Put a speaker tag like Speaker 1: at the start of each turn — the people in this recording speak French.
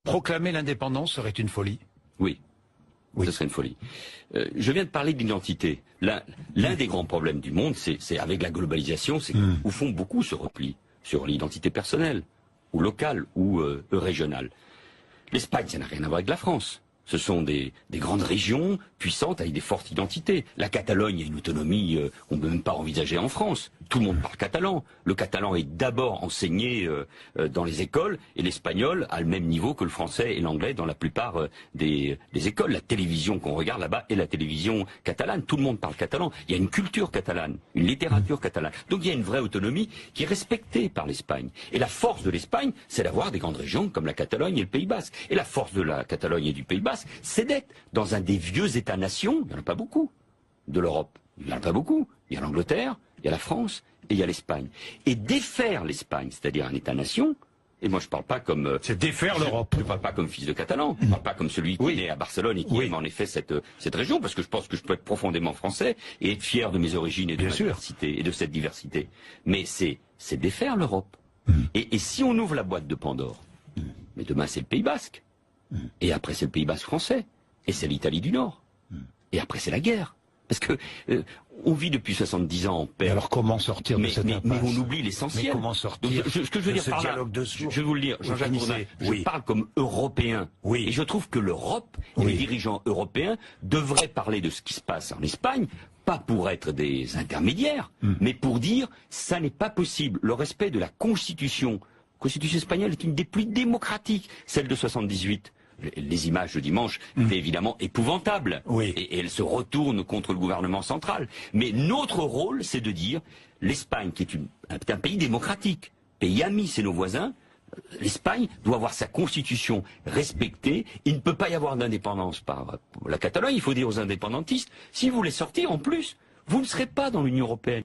Speaker 1: Proclamer l'indépendance serait une folie?
Speaker 2: Oui. Ce serait une folie. Je viens de parler d'identité. L'un des grands problèmes du monde, c'est avec la globalisation, c'est qu'au fond, beaucoup se replient sur l'identité personnelle, ou locale, ou régionale. L'Espagne, ça n'a rien à voir avec la France. Ce sont des grandes régions puissantes avec des fortes identités. La Catalogne a une autonomie qu'on ne peut même pas envisager en France. Tout le monde parle catalan. Le catalan est d'abord enseigné dans les écoles et l'espagnol a le même niveau que le français et l'anglais dans la plupart des écoles. La télévision qu'on regarde là-bas est la télévision catalane. Tout le monde parle catalan. Il y a une culture catalane, une littérature catalane. Donc il y a une vraie autonomie qui est respectée par l'Espagne. Et la force de l'Espagne, c'est d'avoir des grandes régions comme la Catalogne et le Pays Basque. Et la force de la Catalogne et du Pays Basque, c'est d'être dans un des vieux États-nations, il n'y en a pas beaucoup, de l'Europe. Il n'y en a pas beaucoup. Il y a l'Angleterre, il y a la France et il y a l'Espagne. Et défaire l'Espagne, c'est-à-dire un État-nation, et moi je ne parle pas comme...
Speaker 1: c'est défaire l'Europe.
Speaker 2: Je ne parle pas comme fils de Catalan, je ne parle pas comme celui qui est né à Barcelone et qui aime en effet cette région, parce que je pense que je peux être profondément français et être fier de mes origines et de ma diversité et de cette diversité. Mais c'est défaire l'Europe. Et si on ouvre la boîte de Pandore, mais demain c'est le Pays Basque, et après c'est le Pays Basque français, et c'est l'Italie du Nord, et après c'est la guerre. Parce que on vit depuis 70 ans en paix.
Speaker 1: Mais alors comment sortir de cette impasse?
Speaker 2: Mais on oublie l'essentiel.
Speaker 1: Mais comment sortir
Speaker 2: ce que je veux dire par là, je vais vous le dire, Jean-Jacques Bourdin, je parle comme Européen. Et je trouve que l'Europe et les dirigeants européens devraient parler de ce qui se passe en Espagne, pas pour être des intermédiaires, mais pour dire ça n'est pas possible. Le respect de la Constitution. La Constitution espagnole est une des plus démocratiques, celle de 78. Les images de dimanche étaient évidemment épouvantables. Et elles se retournent contre le gouvernement central. Mais notre rôle, c'est de dire, l'Espagne, qui est un pays démocratique, pays ami, c'est nos voisins, l'Espagne doit avoir sa constitution respectée. Il ne peut pas y avoir d'indépendance par la Catalogne. Il faut dire aux indépendantistes, si vous voulez sortir en plus, vous ne serez pas dans l'Union européenne.